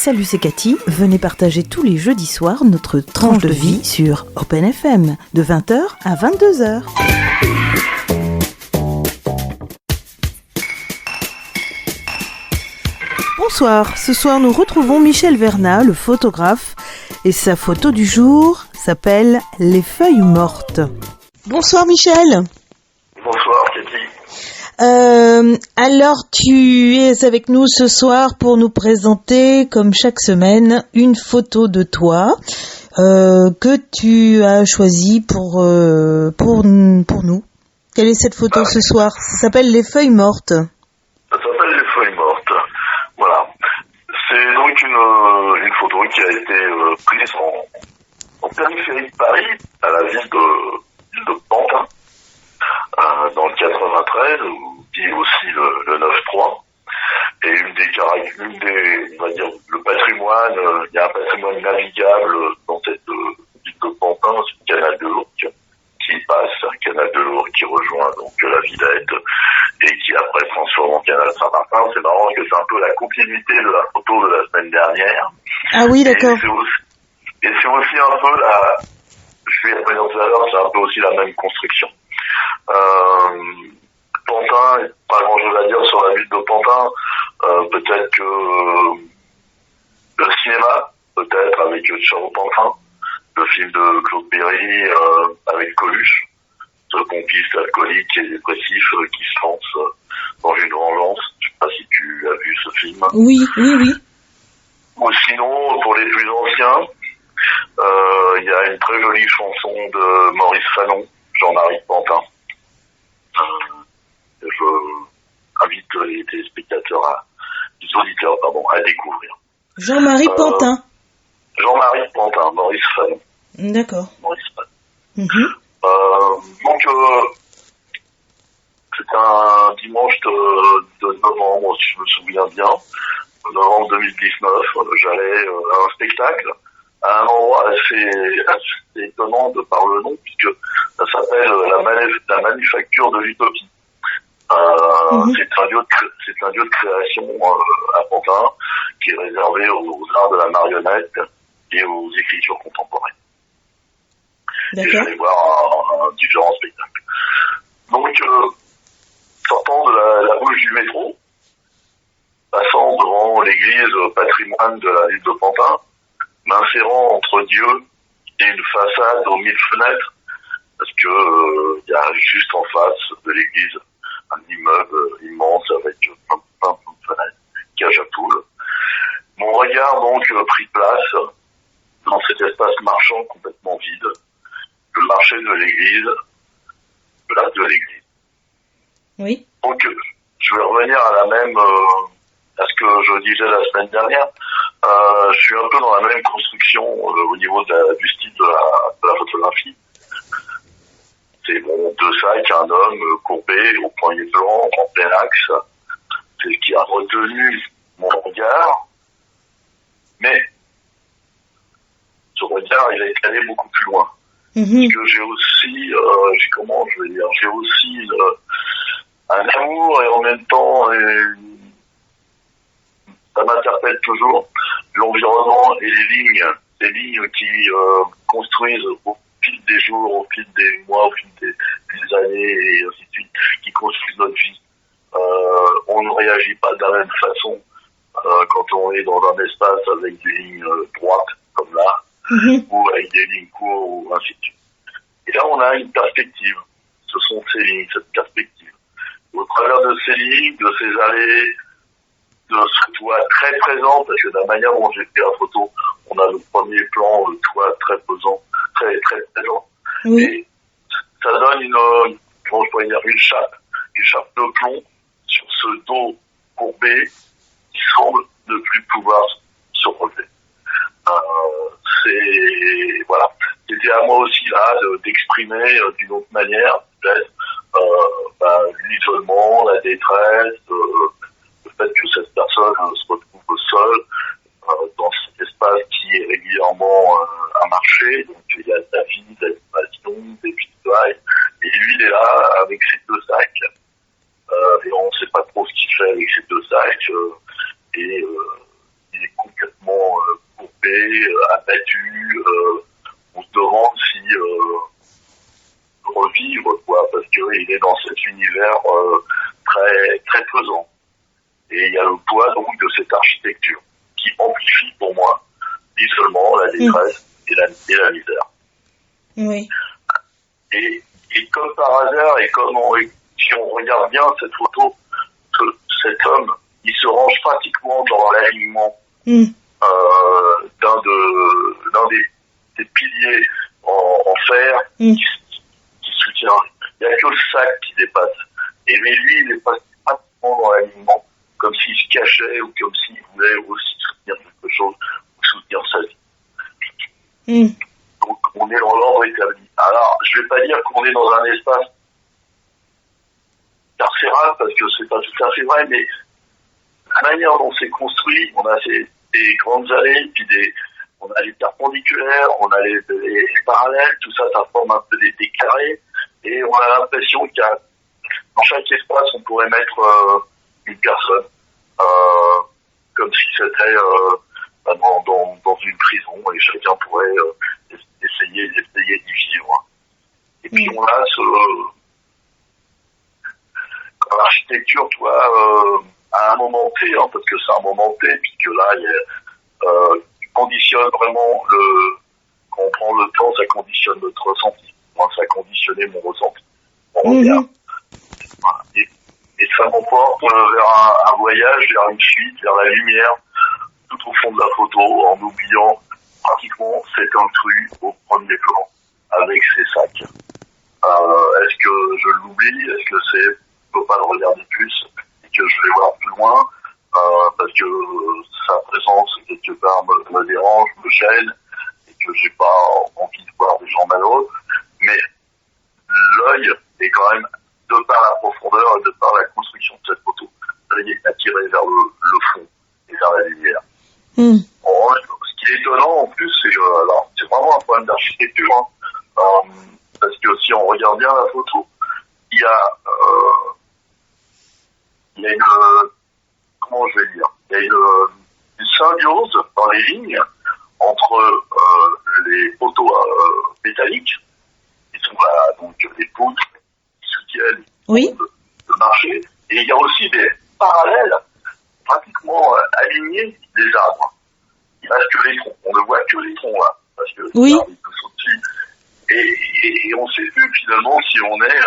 Salut, c'est Cathy. Venez partager tous les jeudis soirs notre tranche de vie sur Open FM de 20h à 22h. Bonsoir, ce soir nous retrouvons Michel Vernat, le photographe, et sa photo du jour s'appelle « Les feuilles mortes ». Bonsoir Michel. Bonsoir Cathy. Alors tu es avec nous ce soir pour nous présenter, comme chaque semaine, une photo de toi que tu as choisie pour nous. Quelle est cette photo ce soir? Ça s'appelle « Les feuilles mortes ». Ça s'appelle Les feuilles mortes. Voilà. C'est donc une photo qui a été prise en périphérie de Paris, à la ville de Pantin, dans le 93, qui est aussi le 9-3. Et une des, on va dire, le patrimoine, il y a un patrimoine navigable dans cette ville de Pantin, c'est le canal de l'Ourcq qui passe, un canal de l'Ourcq qui rejoint donc la Villette et qui après transforme en canal Saint-Martin. C'est marrant que c'est un peu la continuité de la photo de la semaine dernière. Ah oui, d'accord. Et c'est aussi un peu je vais revenir tout à l'heure, c'est un peu aussi la même construction. Pantin, pas grand chose à dire sur la ville de Pantin. Peut-être que le cinéma, peut-être avec Charles Pantin, le film de Claude Berry avec Coluche, ce pompiste alcoolique et dépressif qui se lance dans une vengeance. Je sais pas si tu as vu ce film. Oui. Ou sinon, pour les plus anciens, il y a une très jolie chanson de Maurice Fanon, Jean-Marie Pantin. Je invite les téléspectateurs, les auditeurs, à découvrir. Jean-Marie Pantin. Jean-Marie Pantin, Maurice Fanon. D'accord. Maurice Fanon. Donc, c'était un dimanche de novembre, si je me souviens bien, novembre 2019. J'allais à un spectacle à un endroit assez étonnant de par le nom, puisque ça s'appelle la Manufacture de l'Utopie. C'est un lieu de création à Pantin qui est réservé aux arts de la marionnette et aux écritures contemporaines. D'accord. Et je vais voir différents spectacles. Donc, sortant de la bouche du métro, passant devant l'église patrimoine de la ville de Pantin, m'insérant entre Dieu et une façade aux 1000 fenêtres, parce que il y a juste en face de l'église un immeuble immense avec plein de fenêtres, cage à poules. Mon regard donc prit place dans cet espace marchand complètement vide, le marché de l'église, le lac de l'église. Oui. Donc je vais revenir à ce que je disais la semaine dernière. Je suis un peu dans la même construction au niveau du style de la photographie. C'est deux sacs, un homme courbé au premier plan, en plein axe. C'est ce qui a retenu mon regard. Mais ce regard, il est allé beaucoup plus loin. Parce que j'ai aussi, j'ai aussi un amour et en même temps, ça m'interpelle toujours, l'environnement et les lignes qui construisent au fil des jours, au fil des mois, au fil des années et ainsi de suite, qui construisent notre vie. On ne réagit pas de la même façon quand on est dans un espace avec des lignes droites, comme là, ou avec des lignes courtes, ou ainsi de suite. Et là, on a une perspective. Ce sont ces lignes, cette perspective. Au travers de ces lignes, de ces allées, de ce toit très présent, parce que de la manière dont j'ai fait la photo, on a le premier plan, le toit très pesant, très présent. Oui. Et ça donne une chape de plomb sur ce dos courbé qui semble ne plus pouvoir se relever. C'était à moi aussi là d'exprimer d'une autre manière peut-être l'isolement, la détresse, le fait que cette personne se retrouve seule dans cet espace qui est régulièrement à marcher. Donc il y a de la vie, de l'animation, des vitrailles, et lui il est là avec ses deux sacs et on ne sait pas trop ce qu'il fait avec ces deux sacs et il est complètement complètement courbé, abattu. On se demande si revivre, quoi, parce qu'il est dans cet univers très très pesant. Et il y a le poids donc de cette architecture qui amplifie pour moi l'isolement, la détresse et la misère. Oui. Et comme par hasard, si on regarde bien cette photo, cet homme, il se range pratiquement dans l'alignement d'un des piliers en fer qui soutient. Il n'y a que le sac qui dépasse. Et mais lui, il est pratiquement dans l'alignement, comme s'il se cachait ou comme s'il voulait aussi soutenir quelque chose ou soutenir sa vie. Donc on est dans l'ordre établi. Alors, je vais pas dire qu'on est dans un espace carcéral parce que c'est pas tout à fait vrai, mais la manière dont c'est construit, on a des grandes allées, puis on a les perpendiculaires, on a les parallèles, tout ça, ça forme un peu des carrés, et on a l'impression qu'il y a, dans chaque espace, on pourrait mettre une personne, comme si c'était dans une prison, et chacun pourrait essayer d'y vivre. Et puis on a l'architecture, tu vois, à un moment T, parce que c'est un moment T, puisque là, il conditionne vraiment quand on prend le temps, ça conditionne notre ressenti. Moi, ça a conditionné mon ressenti, mon regard. Voilà. Et ça m'emporte vers un voyage, vers une fuite, vers la lumière, tout au fond de la photo, en oubliant pratiquement cet intrus au premier plan, avec ses sacs. Est-ce que je l'oublie? Est-ce que je peux pas le regarder plus et que je vais voir plus loin parce que sa présence quelque part me dérange, me gêne et que j'ai pas envie de voir des gens malheureux. Mais l'œil est quand même, de par la profondeur et de par la construction de cette photo, l'œil est attiré vers le fond et vers la lumière. Bon, ce qui est étonnant en plus, c'est vraiment un problème d'architecture, parce que si on regarde bien la photo, il y a une, comment je vais dire, il y a une symbiose dans les lignes entre les poteaux métalliques, qui sont là, donc les poutres qui soutiennent le marché, et il y a aussi des parallèles pratiquement alignés des arbres. Il reste que les troncs, on ne voit que les troncs là, parce que les arbres ils poussent au-dessus. Et on ne sait plus finalement si on est,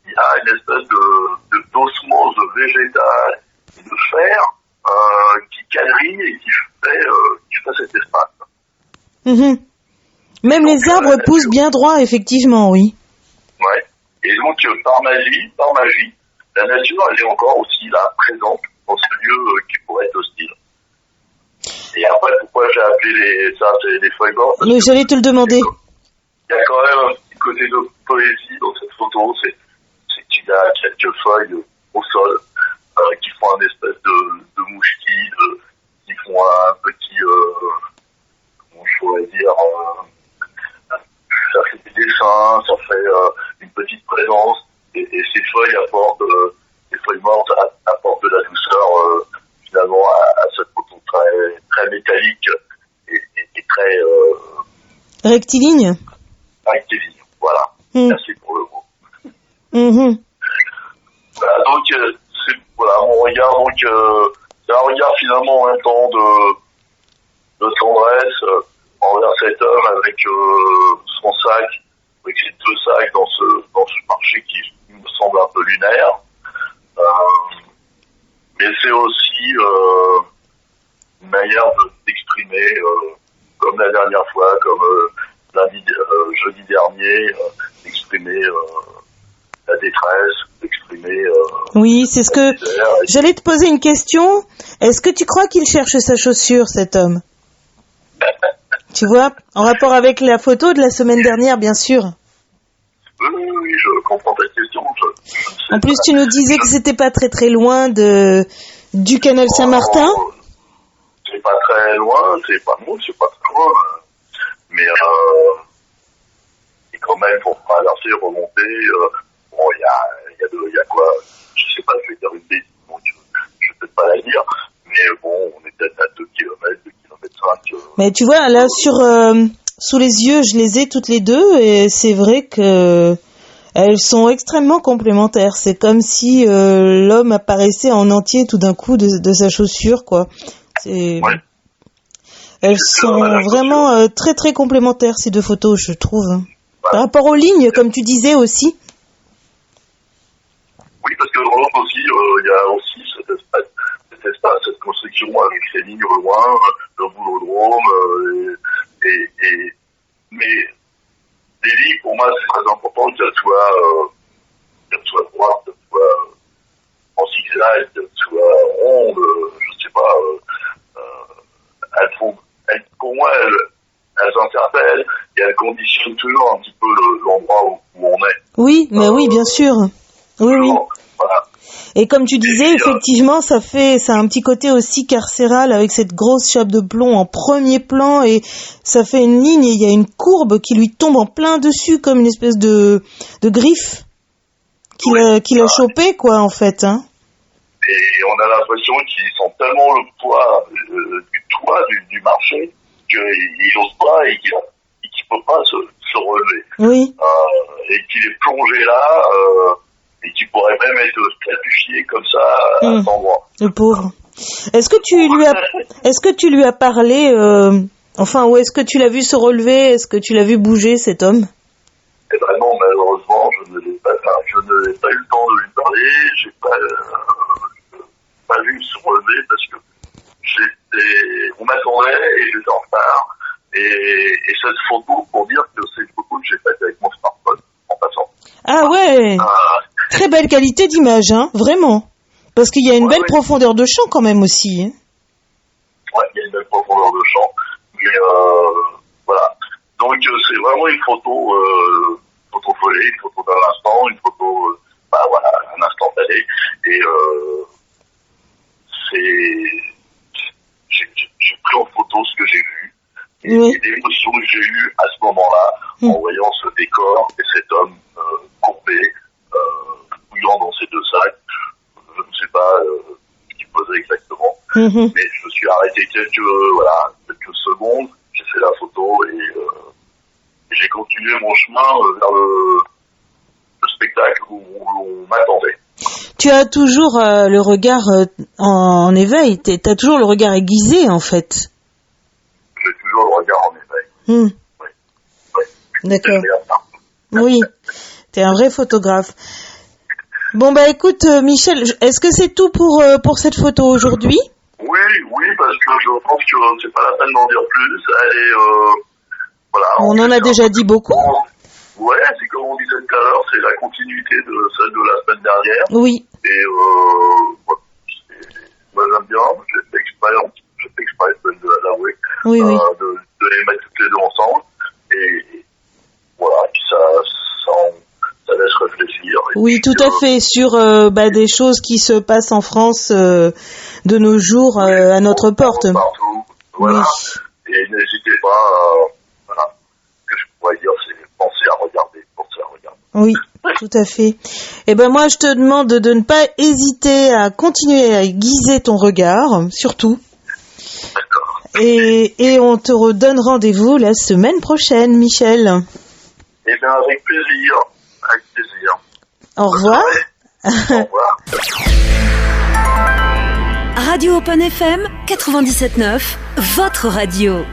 il y a une espèce d'osmose végétale et de fer qui quadrille et qui fait cet espace. Même donc, les arbres poussent bien droit, effectivement, oui. Ouais. Et donc par magie, la nature elle est encore aussi là, présente dans ce lieu qui pourrait être hostile. Et après, pourquoi j'ai appelé ça des feuilles mortes? Mais j'allais te le demander. Il y a quand même un petit côté de poésie dans cette photo, c'est qu'il y a quelques feuilles au sol qui font un espèce de mouchetis, qui font un petit, comment je pourrais dire, ça fait des dessins, ça fait une petite présence, et ces feuilles apportent, les feuilles mortes apportent de la douceur finalement à cette photo très, très métallique et très rectiligne. Rectiligne, voilà. Merci pour le mot. Voilà, donc mon regard, donc c'est un regard finalement en même temps de tendresse envers cet homme avec son sac, avec ses deux sacs dans ce marché qui me semble un peu lunaire. Mais c'est aussi une manière d'exprimer, comme la dernière fois, comme jeudi dernier, d'exprimer la détresse, d'exprimer... oui, c'est ce que... J'allais te poser une question. Est-ce que tu crois qu'il cherche sa chaussure, cet homme? Tu vois, en rapport avec la photo de la semaine dernière, bien sûr. Oui, je comprends ta question. En plus, tu nous disais que c'était pas très très loin du canal Saint-Martin. C'est pas très loin, c'est pas très loin. Mais et quand même, pour traverser, remonter, bon, il y a quoi, je sais pas, je vais dire une bêtise, donc je vais peut-être pas la dire, mais bon, on est peut-être à 2 km Mais tu vois, là, sous les yeux, je les ai toutes les deux, et c'est vrai que elles sont extrêmement complémentaires. C'est comme si l'homme apparaissait en entier tout d'un coup de sa chaussure, quoi. Ouais. Elles sont vraiment très très complémentaires, ces deux photos, je trouve. Par rapport aux lignes, comme tu disais aussi. Oui, parce que dans l'autre aussi, il y a aussi cet espace, cette construction avec ces lignes au loin, le boulodrome, mais les lignes, pour moi, c'est très important qu'elles soient droites, qu'elles soient en zigzag, qu'elles soient rondes, je sais pas, pour moi, elles interpellent et elles conditionnent toujours un petit peu l'endroit où on est. Oui, mais oui, bien sûr. Oui, oui. Voilà. Et comme tu disais, effectivement, ça a un petit côté aussi carcéral avec cette grosse chape de plomb en premier plan, et ça fait une ligne et il y a une courbe qui lui tombe en plein dessus comme une espèce de griffe qu'il a chopé, quoi, en fait, hein. Et on a l'impression qu'ils sont tellement le poids du toit du marché qu'il n'ose pas et qu'il peut pas se relever. Oui. Et qu'il est plongé là, et qu'il pourrait même être stratifié comme ça à cet endroit. Le pauvre. Est-ce que tu lui as parlé, ou est-ce que tu l'as vu se relever, est-ce que tu l'as vu bouger, cet homme? Eh ben non, malheureusement, je ne l'ai pas eu le temps de lui parler, j'ai pas vu se relever parce que on m'attendait et j'étais en retard. Et cette photo, pour dire que c'est une photo que j'ai faite avec mon smartphone en passant. Ah ouais. Très belle qualité d'image, hein, vraiment. Parce qu'il y a une belle profondeur de champ quand même aussi. Hein. Ouais, il y a une belle profondeur de champ. Mais voilà. Donc c'est vraiment une photo follée, une photo d'un instant, une photo, un instantané. Et j'ai pris en photo ce que j'ai vu. Et l'émotion que j'ai eue à ce moment-là, en voyant ce décor et cet homme courbé, fouillant dans ses deux sacs. Je ne sais pas ce qu'il faisait exactement, mais je me suis arrêté quelques secondes, j'ai fait la photo et j'ai continué mon chemin vers le spectacle où on m'attendait. Tu as toujours le regard en éveil, t'as toujours le regard aiguisé en fait. J'ai toujours le regard en éveil. Oui. D'accord. Oui, t'es un vrai photographe. Bon bah écoute Michel, est-ce que c'est tout pour cette photo aujourd'hui? Oui, parce que je pense que c'est pas la peine d'en dire plus. Elle est On en a déjà dit beaucoup. Ouais, c'est comme on disait tout à l'heure, c'est la continuité de celle de la semaine dernière. Oui. Et moi j'aime bien, j'ai fait exprès, de l'avouer, de les mettre toutes les deux ensemble. Et voilà, puis ça laisse réfléchir. Oui, tout à fait, sur des choses qui se passent en France de nos jours à notre porte. Partout, voilà. Oui. Et n'hésitez pas, ce que je pourrais dire, c'est penser à regarder. Oui, tout à fait. Et ben moi, je te demande de ne pas hésiter à continuer à aiguiser ton regard, surtout. D'accord. Et on te redonne rendez-vous la semaine prochaine, Michel. Eh bien, avec plaisir. Au revoir. Au revoir. Radio Open FM 97.9, votre radio.